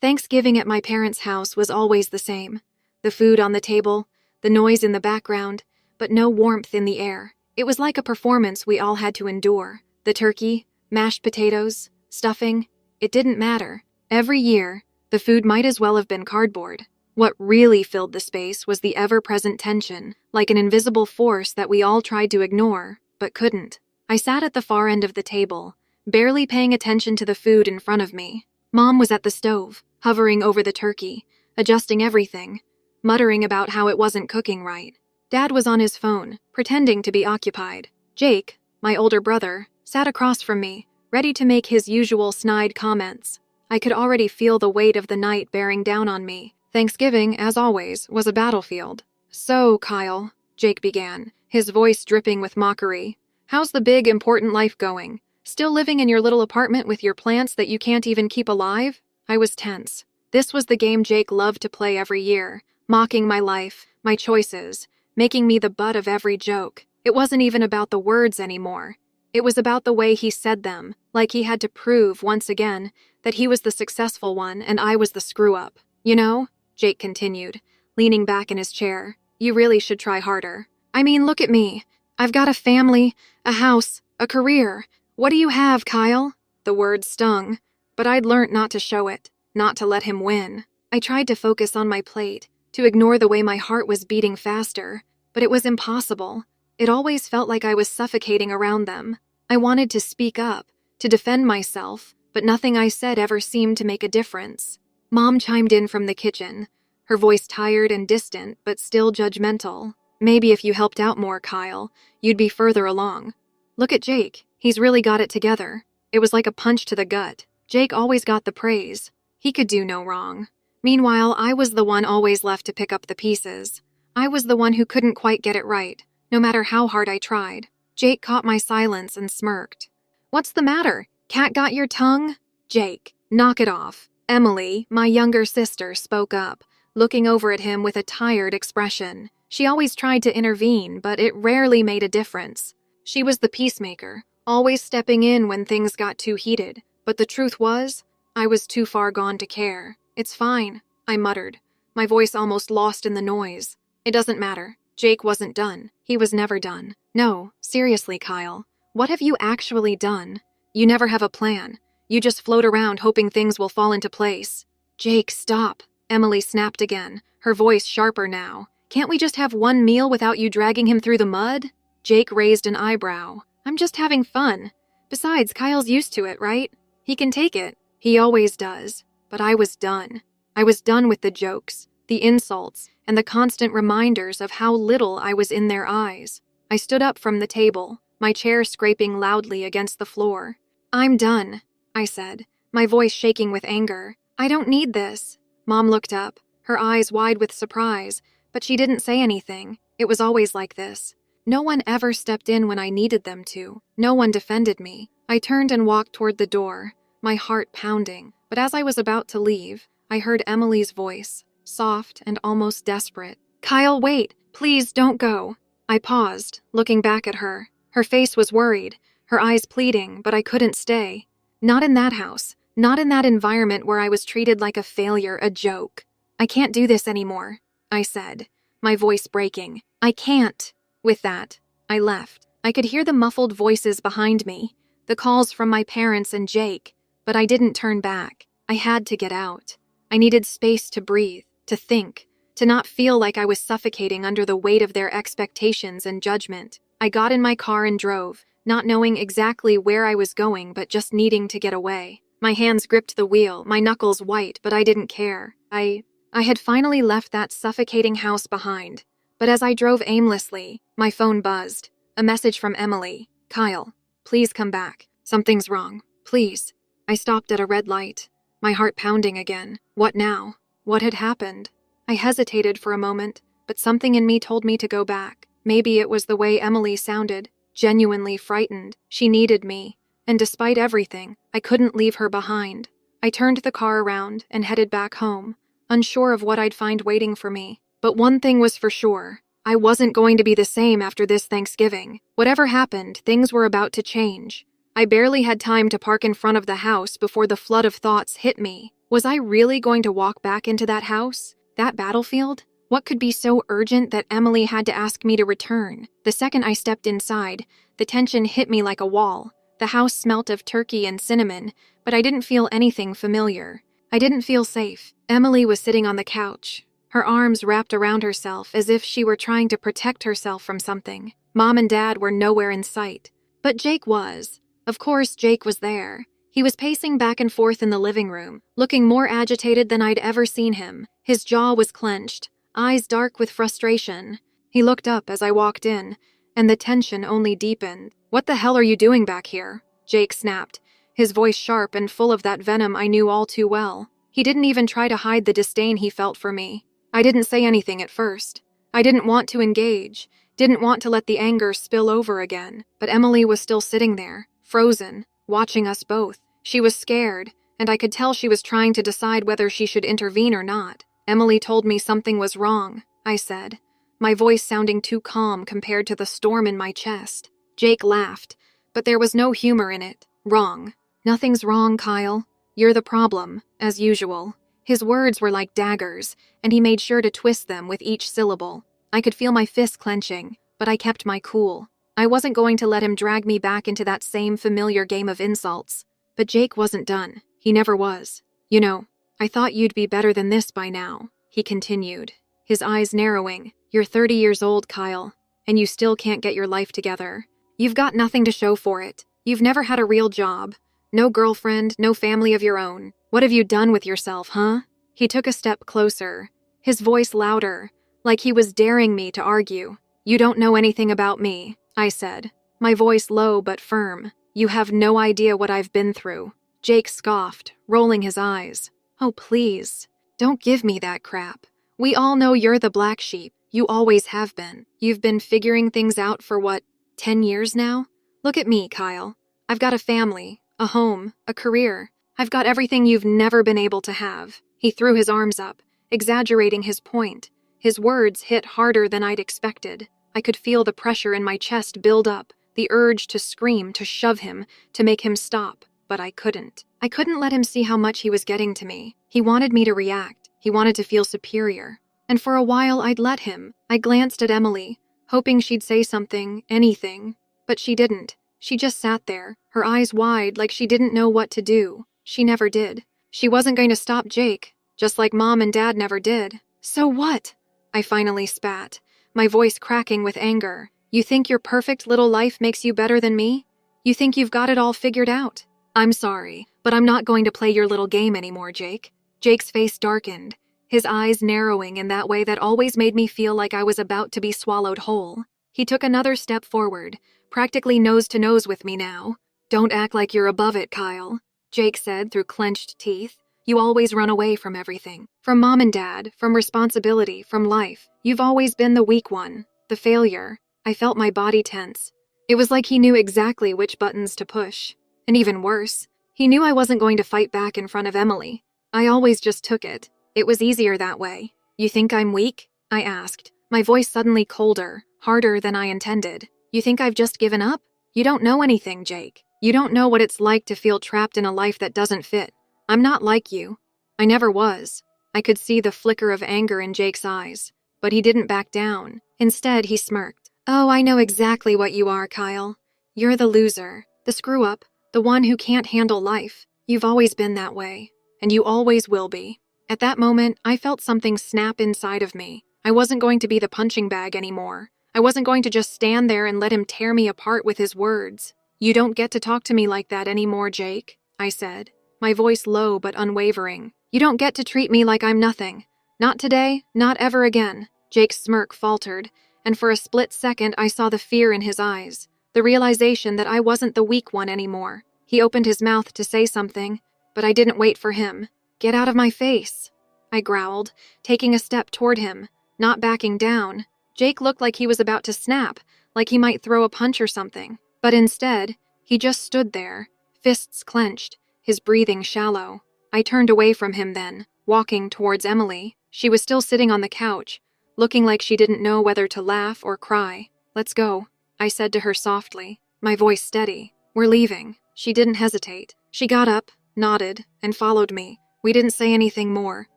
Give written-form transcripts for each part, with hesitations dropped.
Thanksgiving at my parents' house was always the same. The food on the table, the noise in the background, but no warmth in the air. It was like a performance we all had to endure. The turkey, mashed potatoes, stuffing, it didn't matter. Every year, the food might as well have been cardboard. What really filled the space was the ever-present tension, like an invisible force that we all tried to ignore, but couldn't. I sat at the far end of the table, barely paying attention to the food in front of me. Mom was at the stove, hovering over the turkey, adjusting everything, muttering about how it wasn't cooking right. Dad was on his phone, pretending to be occupied. Jake, my older brother, sat across from me, ready to make his usual snide comments. I could already feel the weight of the night bearing down on me. Thanksgiving, as always, was a battlefield. "So, Kyle," Jake began, his voice dripping with mockery, "how's the big, important life going? Still living in your little apartment with your plants that you can't even keep alive?" I was tense. This was the game Jake loved to play every year, mocking my life, my choices, making me the butt of every joke. It wasn't even about the words anymore. It was about the way he said them, like he had to prove, once again, that he was the successful one and I was the screw-up. "You know," Jake continued, leaning back in his chair, "you really should try harder. I mean, look at me. I've got a family, a house, a career. What do you have, Kyle?" The words stung, but I'd learnt not to show it, not to let him win. I tried to focus on my plate, to ignore the way my heart was beating faster, but it was impossible. It always felt like I was suffocating around them. I wanted to speak up, to defend myself, but nothing I said ever seemed to make a difference. Mom chimed in from the kitchen, her voice tired and distant, but still judgmental. "Maybe if you helped out more, Kyle, you'd be further along. Look at Jake. He's really got it together." It was like a punch to the gut. Jake always got the praise. He could do no wrong. Meanwhile, I was the one always left to pick up the pieces. I was the one who couldn't quite get it right, no matter how hard I tried. Jake caught my silence and smirked. "What's the matter? Cat got your tongue?" "Jake, knock it off." Emily, my younger sister, spoke up, looking over at him with a tired expression. She always tried to intervene, but it rarely made a difference. She was the peacemaker, always stepping in when things got too heated. But the truth was, I was too far gone to care. "It's fine," I muttered, my voice almost lost in the noise. "It doesn't matter. Jake wasn't done. He was never done." "No, seriously, Kyle. What have you actually done? You never have a plan. You just float around hoping things will fall into place." "Jake, stop." Emily snapped again, her voice sharper now. "Can't we just have one meal without you dragging him through the mud?" Jake raised an eyebrow. "I'm just having fun. Besides, Kyle's used to it, right? He can take it. He always does." But I was done. I was done with the jokes, the insults, and the constant reminders of how little I was in their eyes. I stood up from the table, my chair scraping loudly against the floor. "I'm done," I said, my voice shaking with anger. "I don't need this." Mom looked up, her eyes wide with surprise, but she didn't say anything. It was always like this. No one ever stepped in when I needed them to. No one defended me. I turned and walked toward the door, my heart pounding. But as I was about to leave, I heard Emily's voice, soft and almost desperate. "Kyle, wait! Please don't go." I paused, looking back at her. Her face was worried, her eyes pleading, but I couldn't stay. Not in that house. Not in that environment where I was treated like a failure, a joke. "I can't do this anymore," I said, my voice breaking. "I can't." With that, I left. I could hear the muffled voices behind me, the calls from my parents and Jake, but I didn't turn back. I had to get out. I needed space to breathe, to think, to not feel like I was suffocating under the weight of their expectations and judgment. I got in my car and drove, not knowing exactly where I was going but just needing to get away. My hands gripped the wheel, my knuckles white, but I didn't care. I had finally left that suffocating house behind. But as I drove aimlessly, my phone buzzed. A message from Emily. "Kyle, please come back. Something's wrong. Please." I stopped at a red light, my heart pounding again. What now? What had happened? I hesitated for a moment, but something in me told me to go back. Maybe it was the way Emily sounded, genuinely frightened. She needed me, and despite everything, I couldn't leave her behind. I turned the car around and headed back home, unsure of what I'd find waiting for me. But one thing was for sure. I wasn't going to be the same after this Thanksgiving. Whatever happened, things were about to change. I barely had time to park in front of the house before the flood of thoughts hit me. Was I really going to walk back into that house? That battlefield? What could be so urgent that Emily had to ask me to return? The second I stepped inside, the tension hit me like a wall. The house smelt of turkey and cinnamon, but I didn't feel anything familiar. I didn't feel safe. Emily was sitting on the couch, her arms wrapped around herself as if she were trying to protect herself from something. Mom and Dad were nowhere in sight. But Jake was. Of course, Jake was there. He was pacing back and forth in the living room, looking more agitated than I'd ever seen him. His jaw was clenched, eyes dark with frustration. He looked up as I walked in, and the tension only deepened. "What the hell are you doing back here?" Jake snapped, his voice sharp and full of that venom I knew all too well. He didn't even try to hide the disdain he felt for me. I didn't say anything at first. I didn't want to engage, didn't want to let the anger spill over again. But Emily was still sitting there, frozen, watching us both. She was scared, and I could tell she was trying to decide whether she should intervene or not. "Emily told me something was wrong," I said, my voice sounding too calm compared to the storm in my chest. Jake laughed, but there was no humor in it. "Wrong. Nothing's wrong, Kyle. You're the problem, as usual." His words were like daggers, and he made sure to twist them with each syllable. I could feel my fists clenching, but I kept my cool. I wasn't going to let him drag me back into that same familiar game of insults. But Jake wasn't done. He never was. "You know, I thought you'd be better than this by now," he continued, his eyes narrowing. "You're 30 years old, Kyle, and you still can't get your life together. You've got nothing to show for it. You've never had a real job. No girlfriend, no family of your own. What have you done with yourself, huh?" He took a step closer, his voice louder, like he was daring me to argue. "You don't know anything about me," I said, my voice low but firm. "You have no idea what I've been through." Jake scoffed, rolling his eyes. "Oh, please, don't give me that crap. We all know you're the black sheep. You always have been. You've been figuring things out for what, 10 years now? Look at me, Kyle. I've got a family, a home, a career. I've got everything you've never been able to have." He threw his arms up, exaggerating his point. His words hit harder than I'd expected. I could feel the pressure in my chest build up, the urge to scream, to shove him, to make him stop, but I couldn't. I couldn't let him see how much he was getting to me. He wanted me to react. He wanted to feel superior. And for a while I'd let him. I glanced at Emily, hoping she'd say something, anything. But she didn't. She just sat there, her eyes wide like she didn't know what to do. She never did. She wasn't going to stop Jake, just like Mom and Dad never did. "So what?" I finally spat, my voice cracking with anger. "You think your perfect little life makes you better than me? You think you've got it all figured out? I'm sorry, but I'm not going to play your little game anymore, Jake." Jake's face darkened, his eyes narrowing in that way that always made me feel like I was about to be swallowed whole. He took another step forward, practically nose to nose with me now. "Don't act like you're above it, Kyle," Jake said through clenched teeth. "You always run away from everything. From Mom and Dad, from responsibility, from life. You've always been the weak one, the failure." I felt my body tense. It was like he knew exactly which buttons to push. And even worse, he knew I wasn't going to fight back in front of Emily. I always just took it. It was easier that way. "You think I'm weak?" I asked, my voice suddenly colder, harder than I intended. "You think I've just given up? You don't know anything, Jake. You don't know what it's like to feel trapped in a life that doesn't fit. I'm not like you. I never was." I could see the flicker of anger in Jake's eyes, but he didn't back down. Instead, he smirked. "Oh, I know exactly what you are, Kyle. You're the loser, the screw-up, the one who can't handle life. You've always been that way, and you always will be." At that moment, I felt something snap inside of me. I wasn't going to be the punching bag anymore. I wasn't going to just stand there and let him tear me apart with his words. "You don't get to talk to me like that anymore, Jake," I said, my voice low but unwavering. "You don't get to treat me like I'm nothing. Not today, not ever again." Jake's smirk faltered, and for a split second I saw the fear in his eyes, the realization that I wasn't the weak one anymore. He opened his mouth to say something, but I didn't wait for him. "Get out of my face," I growled, taking a step toward him, not backing down. Jake looked like he was about to snap, like he might throw a punch or something. But instead, he just stood there, fists clenched, his breathing shallow. I turned away from him then, walking towards Emily. She was still sitting on the couch, looking like she didn't know whether to laugh or cry. "Let's go," I said to her softly, my voice steady. "We're leaving." She didn't hesitate. She got up, nodded, and followed me, We didn't say anything more.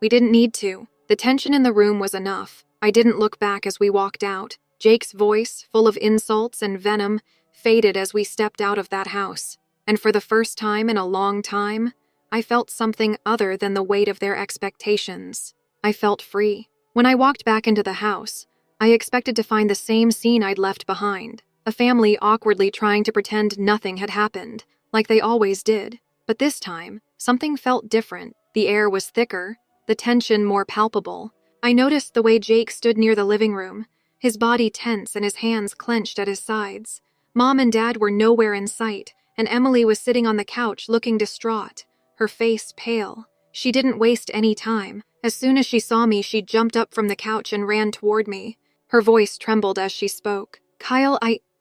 We didn't need to. The tension in the room was enough. I didn't look back as we walked out. Jake's voice, full of insults and venom, faded as we stepped out of that house. And for the first time in a long time, I felt something other than the weight of their expectations. I felt free. When I walked back into the house, I expected to find the same scene I'd left behind. A family awkwardly trying to pretend nothing had happened, like they always did. But this time, something felt different. The air was thicker, the tension more palpable. I noticed the way Jake stood near the living room, his body tense and his hands clenched at his sides. Mom and Dad were nowhere in sight, and Emily was sitting on the couch looking distraught, her face pale. She didn't waste any time. As soon as she saw me, she jumped up from the couch and ran toward me. Her voice trembled as she spoke. "Kyle,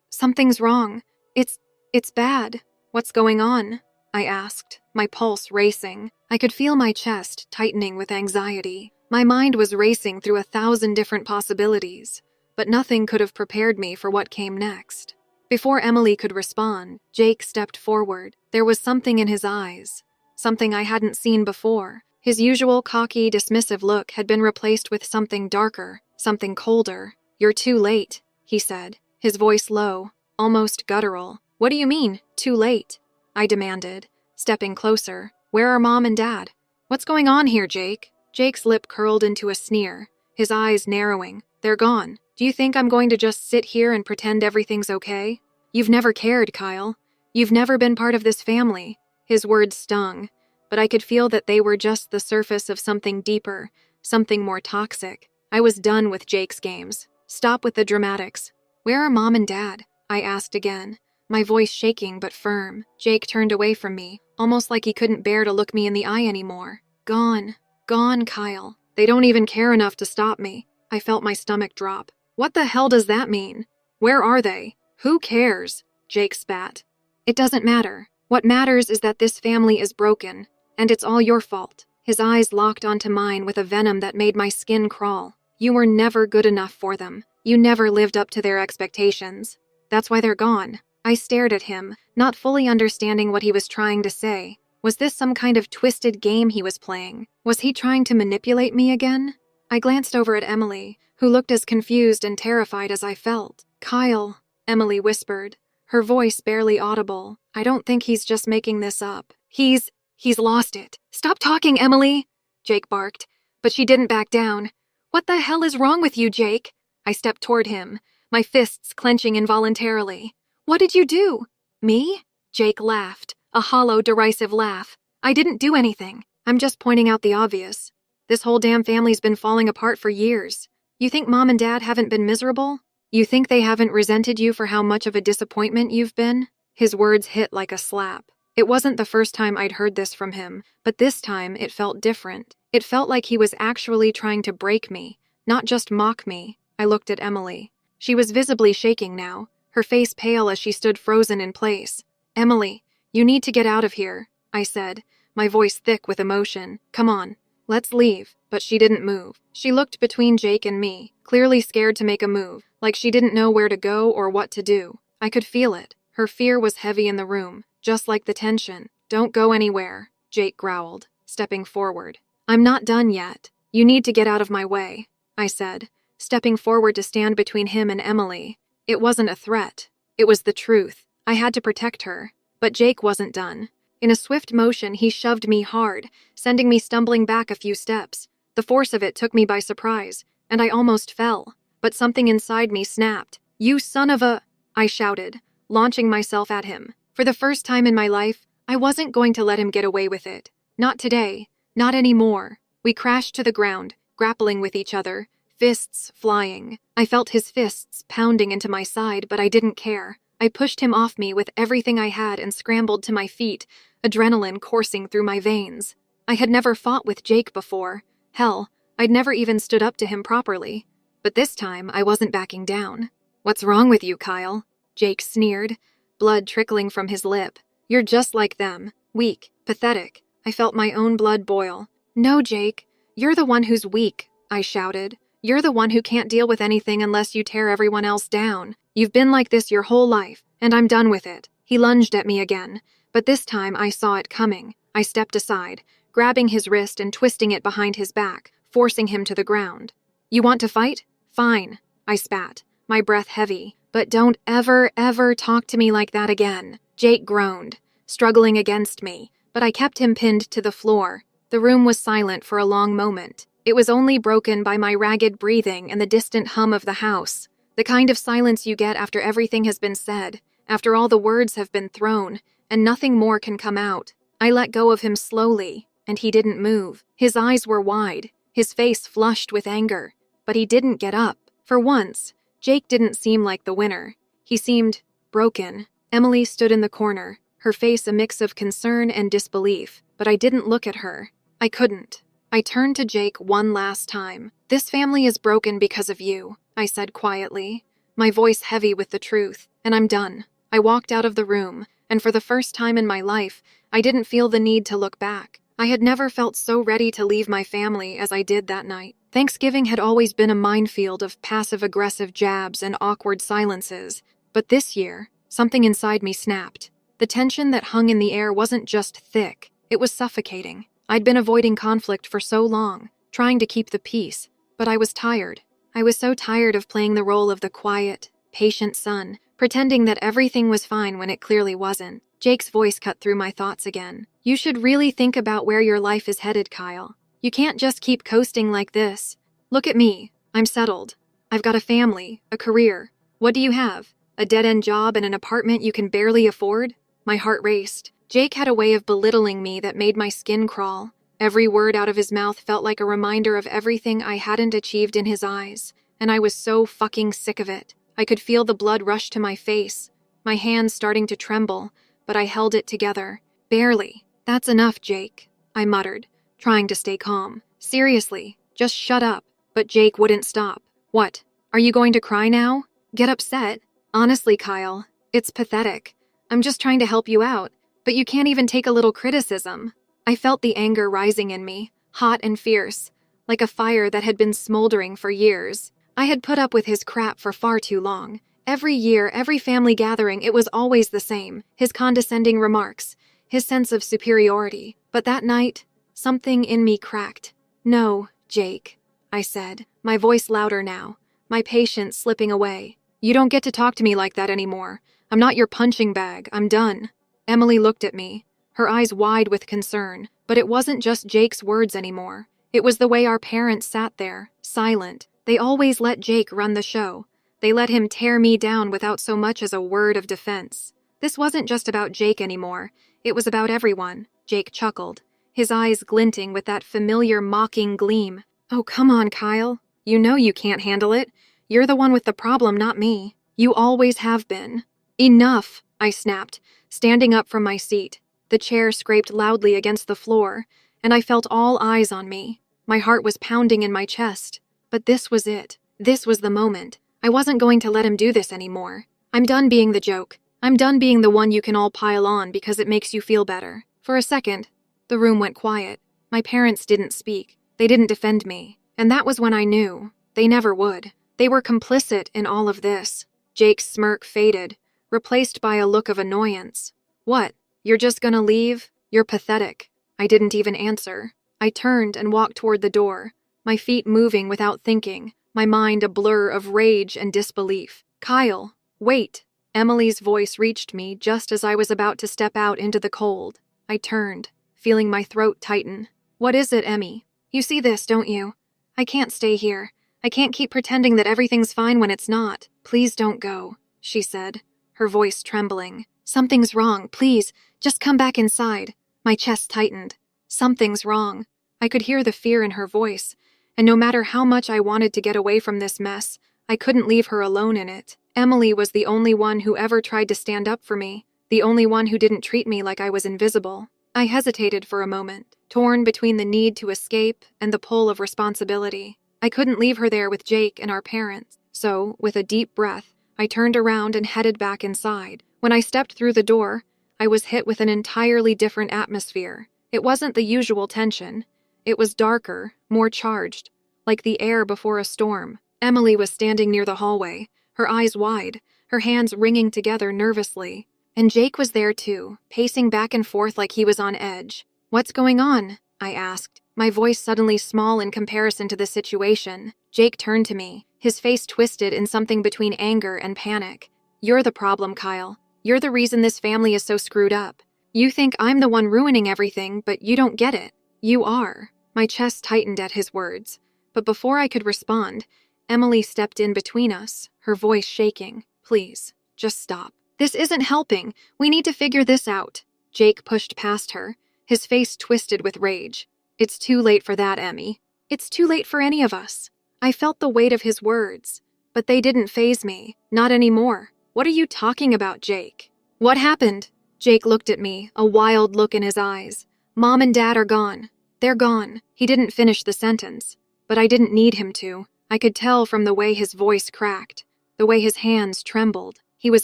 something's wrong. It's bad." "What's going on?" I asked, my pulse racing. I could feel my chest tightening with anxiety. My mind was racing through 1,000 different possibilities, but nothing could have prepared me for what came next. Before Emily could respond, Jake stepped forward. There was something in his eyes, something I hadn't seen before. His usual cocky, dismissive look had been replaced with something darker, something colder. "You're too late," he said, his voice low, almost guttural. "What do you mean, too late?" I demanded, stepping closer. "Where are Mom and Dad?" "What's going on here, Jake?" Jake's lip curled into a sneer, his eyes narrowing. "They're gone. Do you think I'm going to just sit here and pretend everything's okay? You've never cared, Kyle. You've never been part of this family." His words stung, but I could feel that they were just the surface of something deeper, something more toxic. I was done with Jake's games. "Stop with the dramatics. Where are Mom and Dad?" I asked again, my voice shaking but firm. Jake turned away from me, almost like he couldn't bear to look me in the eye anymore. "Gone. Gone, Kyle. They don't even care enough to stop me." I felt my stomach drop. "What the hell does that mean? Where are they?" "Who cares?" Jake spat. "It doesn't matter. What matters is that this family is broken, and it's all your fault." His eyes locked onto mine with a venom that made my skin crawl. "You were never good enough for them. You never lived up to their expectations. That's why they're gone." I stared at him, not fully understanding what he was trying to say. Was this some kind of twisted game he was playing? Was he trying to manipulate me again? I glanced over at Emily, who looked as confused and terrified as I felt. "Kyle," Emily whispered, her voice barely audible. "I don't think he's just making this up. He's lost it." "Stop talking, Emily," Jake barked, but she didn't back down. "What the hell is wrong with you, Jake?" I stepped toward him, my fists clenching involuntarily. "What did you do?" "Me?" Jake laughed, a hollow, derisive laugh. "I didn't do anything. I'm just pointing out the obvious. This whole damn family's been falling apart for years. You think Mom and Dad haven't been miserable? You think they haven't resented you for how much of a disappointment you've been?" His words hit like a slap. It wasn't the first time I'd heard this from him, but this time it felt different. It felt like he was actually trying to break me, not just mock me. I looked at Emily. She was visibly shaking now, her face pale as she stood frozen in place. "Emily, you need to get out of here," I said, my voice thick with emotion. "Come on, let's leave." But she didn't move. She looked between Jake and me, clearly scared to make a move, like she didn't know where to go or what to do. I could feel it. Her fear was heavy in the room, just like the tension. "Don't go anywhere," Jake growled, stepping forward. "I'm not done yet. You need to get out of my way," I said, stepping forward to stand between him and Emily. It wasn't a threat. It was the truth. I had to protect her. But Jake wasn't done. In a swift motion, he shoved me hard, sending me stumbling back a few steps. The force of it took me by surprise, and I almost fell. But something inside me snapped. "You son of a..." I shouted, launching myself at him. For the first time in my life, I wasn't going to let him get away with it. Not today. Not anymore. We crashed to the ground, grappling with each other, fists flying. I felt his fists pounding into my side, but I didn't care. I pushed him off me with everything I had and scrambled to my feet, adrenaline coursing through my veins. I had never fought with Jake before. Hell, I'd never even stood up to him properly. But this time, I wasn't backing down. "What's wrong with you, Kyle?" Jake sneered, blood trickling from his lip. "You're just like them. Weak, pathetic." I felt my own blood boil. "No, Jake, you're the one who's weak," I shouted. "You're the one who can't deal with anything unless you tear everyone else down. You've been like this your whole life, and I'm done with it." He lunged at me again, but this time I saw it coming. I stepped aside, grabbing his wrist and twisting it behind his back, forcing him to the ground. "You want to fight? Fine," I spat, my breath heavy. "But don't ever talk to me like that again." Jake groaned, struggling against me, but I kept him pinned to the floor. The room was silent for a long moment. It was only broken by my ragged breathing and the distant hum of the house, the kind of silence you get after everything has been said, after all the words have been thrown, and nothing more can come out. I let go of him slowly, and he didn't move. His eyes were wide, his face flushed with anger, but he didn't get up. For once, Jake didn't seem like the winner. He seemed broken. Emily stood in the corner, her face a mix of concern and disbelief, but I didn't look at her. I couldn't. I turned to Jake one last time. "This family is broken because of you," I said quietly, my voice heavy with the truth, "and I'm done." I walked out of the room, and for the first time in my life, I didn't feel the need to look back. I had never felt so ready to leave my family as I did that night. Thanksgiving had always been a minefield of passive-aggressive jabs and awkward silences, but this year, something inside me snapped. The tension that hung in the air wasn't just thick, it was suffocating. I'd been avoiding conflict for so long, trying to keep the peace, but I was tired. I was so tired of playing the role of the quiet, patient son, pretending that everything was fine when it clearly wasn't. Jake's voice cut through my thoughts again. "You should really think about where your life is headed, Kyle. You can't just keep coasting like this. Look at me. I'm settled. I've got a family, a career. What do you have? A dead-end job and an apartment you can barely afford?" My heart raced. Jake had a way of belittling me that made my skin crawl. Every word out of his mouth felt like a reminder of everything I hadn't achieved in his eyes, and I was so fucking sick of it. I could feel the blood rush to my face, my hands starting to tremble, but I held it together. "Barely. That's enough, Jake," I muttered, trying to stay calm. "Seriously, just shut up." But Jake wouldn't stop. "What? Are you going to cry now? Get upset? Honestly, Kyle, it's pathetic. I'm just trying to help you out, but you can't even take a little criticism." I felt the anger rising in me, hot and fierce, like a fire that had been smoldering for years. I had put up with his crap for far too long. Every year, every family gathering, it was always the same. His condescending remarks, his sense of superiority. But that night, something in me cracked. "No, Jake," I said, my voice louder now, my patience slipping away. "You don't get to talk to me like that anymore. I'm not your punching bag. I'm done." Emily looked at me, her eyes wide with concern, but it wasn't just Jake's words anymore. It was the way our parents sat there, silent. They always let Jake run the show. They let him tear me down without so much as a word of defense. This wasn't just about Jake anymore. It was about everyone. Jake chuckled, his eyes glinting with that familiar mocking gleam. "Oh, come on, Kyle. You know you can't handle it. You're the one with the problem, not me. You always have been." "Enough," I snapped, standing up from my seat. The chair scraped loudly against the floor, and I felt all eyes on me. My heart was pounding in my chest. But this was it. This was the moment. I wasn't going to let him do this anymore. I'm done being the joke. I'm done being the one you can all pile on because it makes you feel better. For a second, the room went quiet. My parents didn't speak. They didn't defend me. And that was when I knew. They never would. They were complicit in all of this. Jake's smirk faded, replaced by a look of annoyance. "What? You're just gonna leave? You're pathetic." I didn't even answer. I turned and walked toward the door, my feet moving without thinking, my mind a blur of rage and disbelief. "Kyle, wait." Emily's voice reached me just as I was about to step out into the cold. I turned, feeling my throat tighten. "What is it, Emmy? You see this, don't you? I can't stay here. I can't keep pretending that everything's fine when it's not. Please don't go," she said, her voice trembling. "Something's wrong. Please, just come back inside." My chest tightened. Something's wrong. I could hear the fear in her voice, and no matter how much I wanted to get away from this mess, I couldn't leave her alone in it. Emily was the only one who ever tried to stand up for me, the only one who didn't treat me like I was invisible. I hesitated for a moment, torn between the need to escape and the pull of responsibility. I couldn't leave her there with Jake and our parents, so, with a deep breath, I turned around and headed back inside. When I stepped through the door, I was hit with an entirely different atmosphere. It wasn't the usual tension. It was darker, more charged, like the air before a storm. Emily was standing near the hallway, her eyes wide, her hands wringing together nervously. And Jake was there too, pacing back and forth like he was on edge. "What's going on?" I asked, my voice suddenly small in comparison to the situation. Jake turned to me, his face twisted in something between anger and panic. You're the problem, Kyle. You're the reason this family is so screwed up. You think I'm the one ruining everything, but you don't get it. You are. My chest tightened at his words. But before I could respond, Emily stepped in between us, her voice shaking. Please, just stop. This isn't helping. We need to figure this out. Jake pushed past her, his face twisted with rage. It's too late for that, Emmy. It's too late for any of us. I felt the weight of his words, but they didn't faze me. Not anymore. What are you talking about, Jake? What happened? Jake looked at me, a wild look in his eyes. Mom and Dad are gone. They're gone. He didn't finish the sentence, but I didn't need him to. I could tell from the way his voice cracked, the way his hands trembled. He was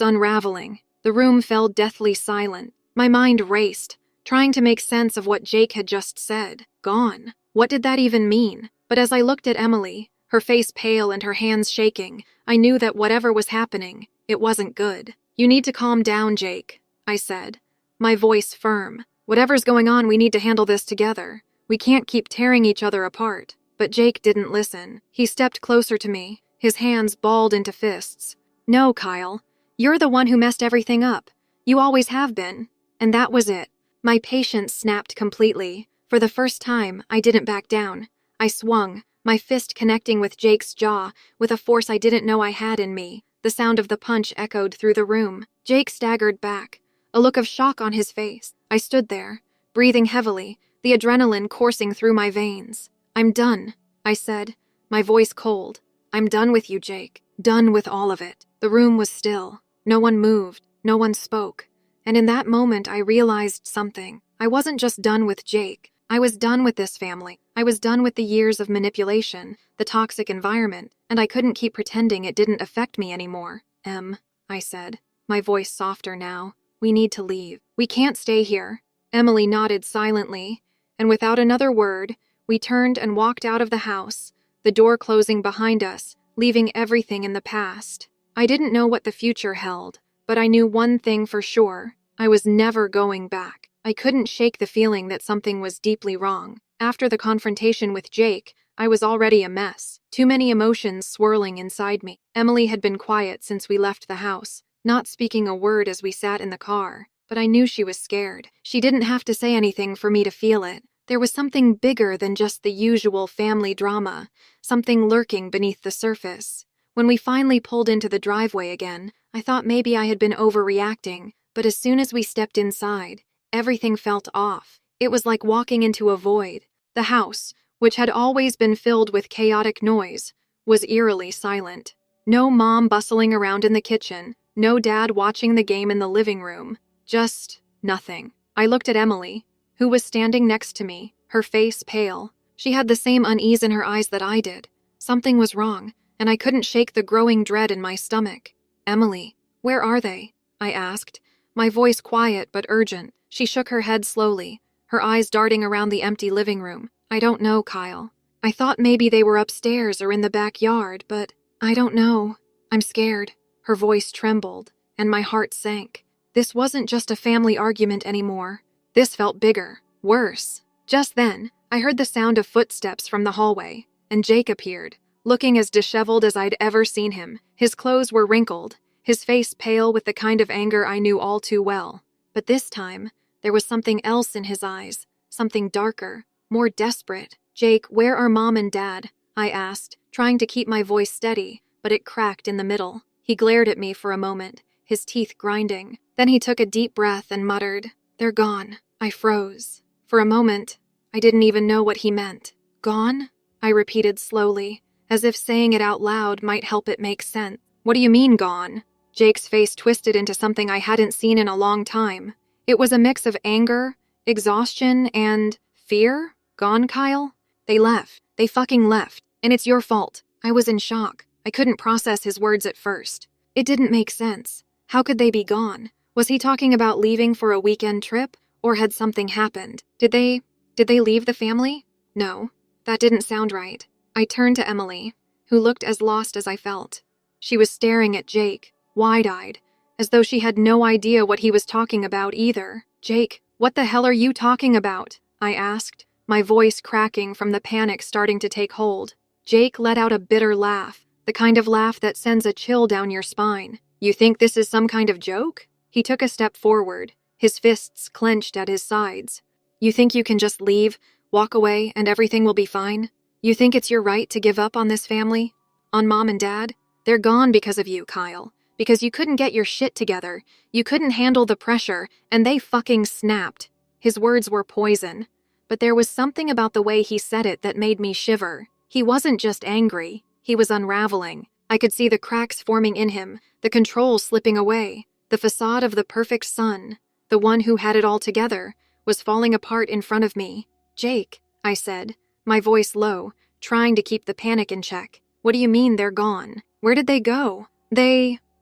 unraveling. The room fell deathly silent. My mind raced, trying to make sense of what Jake had just said. Gone. What did that even mean? But as I looked at Emily, her face pale and her hands shaking, I knew that whatever was happening, it wasn't good. You need to calm down, Jake, I said, my voice firm. Whatever's going on, we need to handle this together. We can't keep tearing each other apart. But Jake didn't listen. He stepped closer to me, his hands balled into fists. No, Kyle. You're the one who messed everything up. You always have been. And that was it. My patience snapped completely. For the first time, I didn't back down. I swung, my fist connecting with Jake's jaw, with a force I didn't know I had in me. The sound of the punch echoed through the room. Jake staggered back, a look of shock on his face. I stood there, breathing heavily, the adrenaline coursing through my veins. I'm done, I said, my voice cold. I'm done with you, Jake. Done with all of it. The room was still. No one moved. No one spoke. And in that moment, I realized something. I wasn't just done with Jake. I was done with this family. I was done with the years of manipulation, the toxic environment, and I couldn't keep pretending it didn't affect me anymore. I said, my voice softer now. We need to leave. We can't stay here. Emily nodded silently, and without another word, we turned and walked out of the house, the door closing behind us, leaving everything in the past. I didn't know what the future held, but I knew one thing for sure. I was never going back. I couldn't shake the feeling that something was deeply wrong. After the confrontation with Jake, I was already a mess. Too many emotions swirling inside me. Emily had been quiet since we left the house, not speaking a word as we sat in the car, but I knew she was scared. She didn't have to say anything for me to feel it. There was something bigger than just the usual family drama, something lurking beneath the surface. When we finally pulled into the driveway again, I thought maybe I had been overreacting, but as soon as we stepped inside, everything felt off. It was like walking into a void. The house, which had always been filled with chaotic noise, was eerily silent. No mom bustling around in the kitchen, no dad watching the game in the living room. Just nothing. I looked at Emily, who was standing next to me, her face pale. She had the same unease in her eyes that I did. Something was wrong, and I couldn't shake the growing dread in my stomach. Emily, where are they? I asked, my voice quiet but urgent. She shook her head slowly, her eyes darting around the empty living room. I don't know, Kyle. I thought maybe they were upstairs or in the backyard, but I don't know. I'm scared. Her voice trembled, and my heart sank. This wasn't just a family argument anymore. This felt bigger, worse. Just then, I heard the sound of footsteps from the hallway, and Jake appeared, looking as disheveled as I'd ever seen him. His clothes were wrinkled, his face pale with the kind of anger I knew all too well. But this time, there was something else in his eyes, something darker, more desperate. Jake, where are Mom and Dad? I asked, trying to keep my voice steady, but it cracked in the middle. He glared at me for a moment, his teeth grinding. Then he took a deep breath and muttered, "They're gone." I froze. For a moment, I didn't even know what he meant. Gone? I repeated slowly, as if saying it out loud might help it make sense. What do you mean, gone? Jake's face twisted into something I hadn't seen in a long time. It was a mix of anger, exhaustion, and fear. Gone, Kyle? They left. They fucking left. And it's your fault. I was in shock. I couldn't process his words at first. It didn't make sense. How could they be gone? Was he talking about leaving for a weekend trip? Or had something happened? Did they leave the family? No, that didn't sound right. I turned to Emily, who looked as lost as I felt. She was staring at Jake, wide-eyed, as though she had no idea what he was talking about either. Jake, what the hell are you talking about? I asked, my voice cracking from the panic starting to take hold. Jake let out a bitter laugh, the kind of laugh that sends a chill down your spine. You think this is some kind of joke? He took a step forward, his fists clenched at his sides. You think you can just leave, walk away, and everything will be fine? You think it's your right to give up on this family? On Mom and Dad? They're gone because of you, Kyle. Because you couldn't get your shit together, you couldn't handle the pressure, and they fucking snapped. His words were poison, but there was something about the way he said it that made me shiver. He wasn't just angry, he was unraveling. I could see the cracks forming in him, the control slipping away. The facade of the perfect son, the one who had it all together, was falling apart in front of me. Jake, I said, my voice low, trying to keep the panic in check. What do you mean they're gone? Where did they go?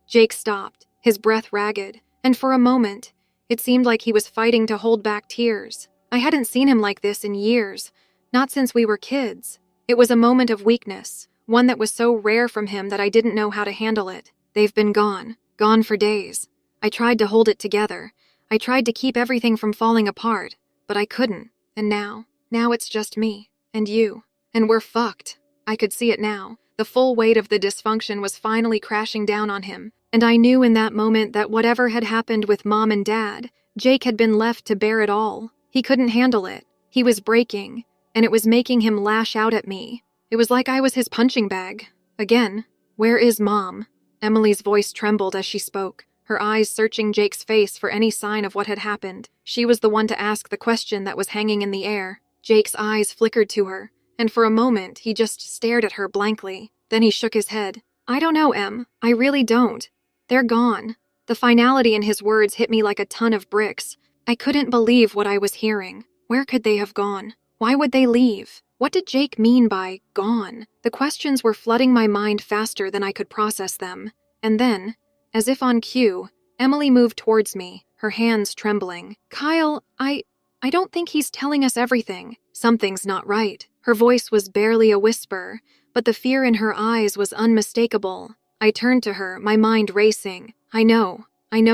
Jake stopped, his breath ragged, and for a moment, it seemed like he was fighting to hold back tears. I hadn't seen him like this in years, not since we were kids. It was a moment of weakness, one that was so rare from him that I didn't know how to handle it. They've been gone for days. I tried to hold it together. I tried to keep everything from falling apart, but I couldn't. And now it's just me, and you, and we're fucked. I could see it now. The full weight of the dysfunction was finally crashing down on him, and I knew in that moment that whatever had happened with Mom and Dad, Jake had been left to bear it all. He couldn't handle it. He was breaking, and it was making him lash out at me. It was like I was his punching bag. Again, where is Mom? Emily's voice trembled as she spoke, her eyes searching Jake's face for any sign of what had happened. She was the one to ask the question that was hanging in the air. Jake's eyes flickered to her, and for a moment he just stared at her blankly. Then he shook his head. I don't know, Em. I really don't. They're gone. The finality in his words hit me like a ton of bricks. I couldn't believe what I was hearing. Where could they have gone? Why would they leave? What did Jake mean by gone? The questions were flooding my mind faster than I could process them. And then, as if on cue, Emily moved towards me, her hands trembling. Kyle, I don't think he's telling us everything. Something's not right. Her voice was barely a whisper, but the fear in her eyes was unmistakable. I turned to her, my mind racing. I know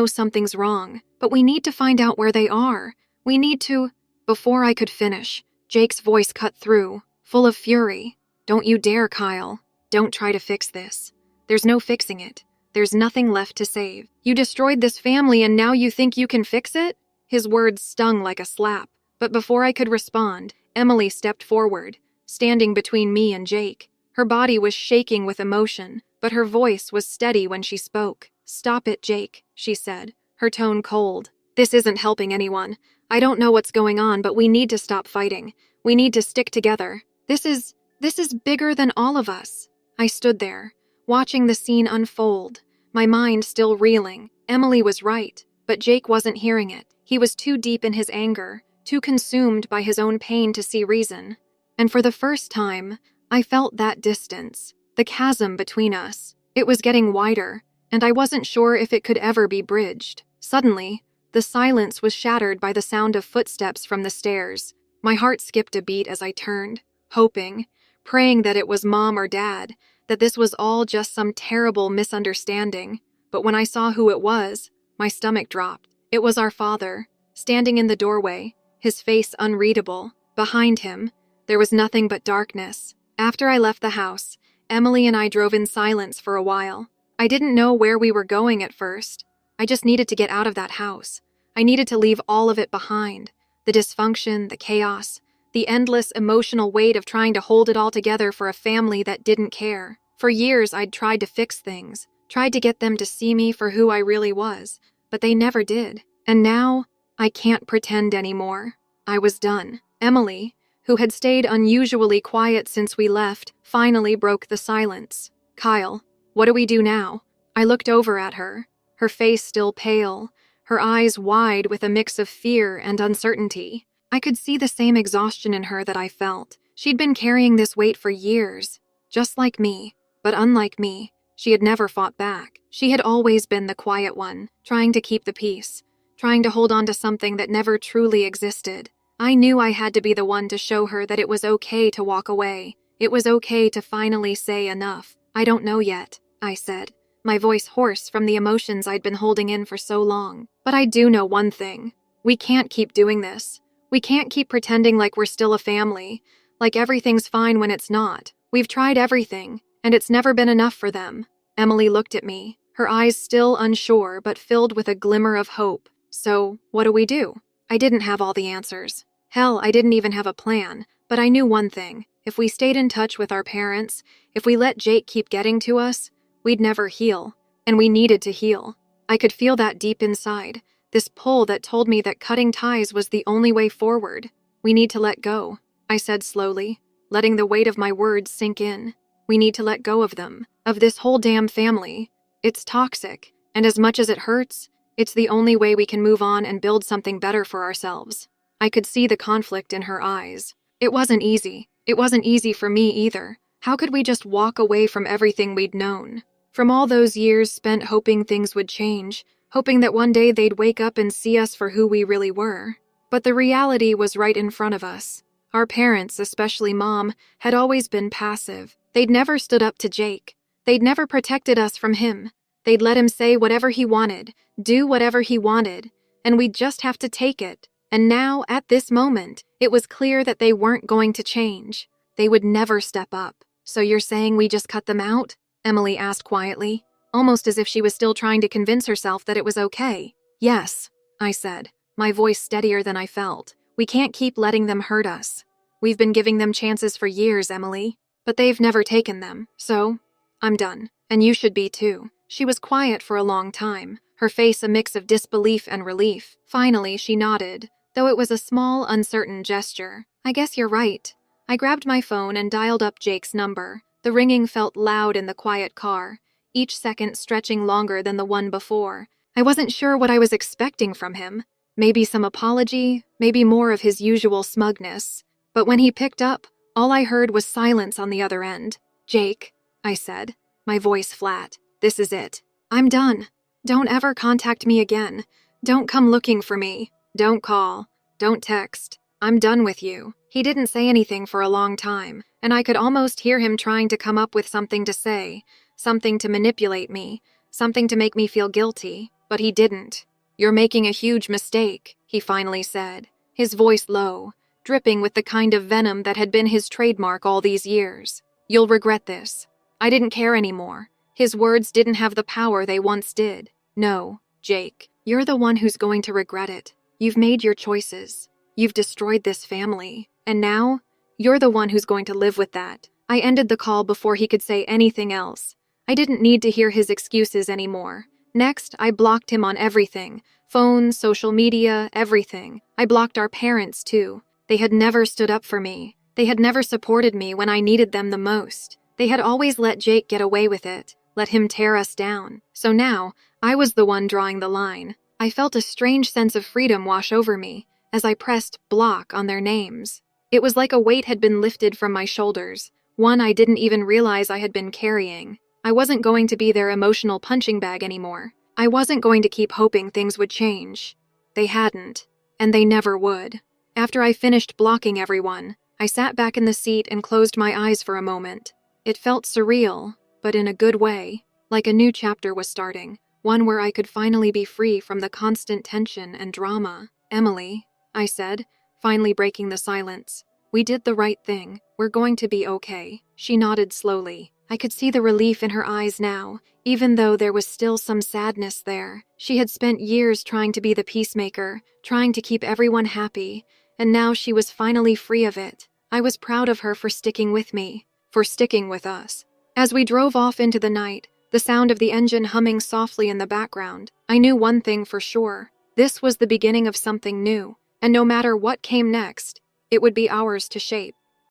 something's wrong, but we need to find out where they are. We need to... Before I could finish, Jake's voice cut through, full of fury. Don't you dare, Kyle. Don't try to fix this. There's no fixing it. There's nothing left to save. You destroyed this family and now you think you can fix it? His words stung like a slap, but before I could respond, Emily stepped forward, standing between me and Jake. Her body was shaking with emotion, but her voice was steady when she spoke. Stop it, Jake, she said, her tone cold. This isn't helping anyone. I don't know what's going on, but we need to stop fighting. We need to stick together. This is bigger than all of us. I stood there, watching the scene unfold, my mind still reeling. Emily was right, but Jake wasn't hearing it. He was too deep in his anger, too consumed by his own pain to see reason. And for the first time, I felt that distance, the chasm between us. It was getting wider, and I wasn't sure if it could ever be bridged. Suddenly, the silence was shattered by the sound of footsteps from the stairs. My heart skipped a beat as I turned, hoping, praying that it was Mom or Dad, that this was all just some terrible misunderstanding. But when I saw who it was, my stomach dropped. It was our father, standing in the doorway, his face unreadable. Behind him, there was nothing but darkness. After I left the house, Emily and I drove in silence for a while. I didn't know where we were going at first. I just needed to get out of that house. I needed to leave all of it behind. The dysfunction, the chaos, the endless emotional weight of trying to hold it all together for a family that didn't care. For years, I'd tried to fix things, tried to get them to see me for who I really was, but they never did. And now, I can't pretend anymore. I was done. Emily, who had stayed unusually quiet since we left, finally broke the silence. Kyle, what do we do now? I looked over at her, her face still pale, her eyes wide with a mix of fear and uncertainty. I could see the same exhaustion in her that I felt. She'd been carrying this weight for years, just like me, but unlike me, she had never fought back. She had always been the quiet one, trying to keep the peace, trying to hold on to something that never truly existed. I knew I had to be the one to show her that it was okay to walk away. It was okay to finally say enough. I don't know yet, I said, my voice hoarse from the emotions I'd been holding in for so long. But I do know one thing. We can't keep doing this. We can't keep pretending like we're still a family, like everything's fine when it's not. We've tried everything, and it's never been enough for them. Emily looked at me, her eyes still unsure but filled with a glimmer of hope. So, what do we do? I didn't have all the answers. Hell, I didn't even have a plan, but I knew one thing. If we stayed in touch with our parents, if we let Jake keep getting to us, we'd never heal. And we needed to heal. I could feel that deep inside, this pull that told me that cutting ties was the only way forward. We need to let go, I said slowly, letting the weight of my words sink in. We need to let go of them, of this whole damn family. It's toxic, and as much as it hurts, it's the only way we can move on and build something better for ourselves. I could see the conflict in her eyes. It wasn't easy. It wasn't easy for me either. How could we just walk away from everything we'd known? From all those years spent hoping things would change, hoping that one day they'd wake up and see us for who we really were. But the reality was right in front of us. Our parents, especially Mom, had always been passive. They'd never stood up to Jake. They'd never protected us from him. They'd let him say whatever he wanted, do whatever he wanted, and we'd just have to take it. And now, at this moment, it was clear that they weren't going to change. They would never step up. So you're saying we just cut them out? Emily asked quietly, almost as if she was still trying to convince herself that it was okay. Yes, I said, my voice steadier than I felt. We can't keep letting them hurt us. We've been giving them chances for years, Emily, but they've never taken them, so I'm done. And you should be too. She was quiet for a long time, her face a mix of disbelief and relief. Finally, she nodded, though it was a small, uncertain gesture. I guess you're right. I grabbed my phone and dialed up Jake's number. The ringing felt loud in the quiet car, each second stretching longer than the one before. I wasn't sure what I was expecting from him. Maybe some apology, maybe more of his usual smugness. But when he picked up, all I heard was silence on the other end. Jake, I said, my voice flat. This is it. I'm done. Don't ever contact me again. Don't come looking for me. Don't call. Don't text. I'm done with you. He didn't say anything for a long time, and I could almost hear him trying to come up with something to say, something to manipulate me, something to make me feel guilty, but he didn't. You're making a huge mistake, he finally said, his voice low, dripping with the kind of venom that had been his trademark all these years. You'll regret this. I didn't care anymore. His words didn't have the power they once did. No, Jake, you're the one who's going to regret it. You've made your choices. You've destroyed this family. And now, you're the one who's going to live with that. I ended the call before he could say anything else. I didn't need to hear his excuses anymore. Next, I blocked him on everything. Phone, social media, everything. I blocked our parents, too. They had never stood up for me. They had never supported me when I needed them the most. They had always let Jake get away with it, let him tear us down. So now, I was the one drawing the line. I felt a strange sense of freedom wash over me as I pressed block on their names. It was like a weight had been lifted from my shoulders, one I didn't even realize I had been carrying. I wasn't going to be their emotional punching bag anymore. I wasn't going to keep hoping things would change. They hadn't, and they never would. After I finished blocking everyone, I sat back in the seat and closed my eyes for a moment. It felt surreal, but in a good way, like a new chapter was starting, one where I could finally be free from the constant tension and drama. Emily, I said, finally breaking the silence. We did the right thing. We're going to be okay. She nodded slowly. I could see the relief in her eyes now, even though there was still some sadness there. She had spent years trying to be the peacemaker, trying to keep everyone happy, and now she was finally free of it. I was proud of her for sticking with me, for sticking with us. As we drove off into the night, the sound of the engine humming softly in the background, I knew one thing for sure. This was the beginning of something new, and no matter what came next, it would be ours to shape.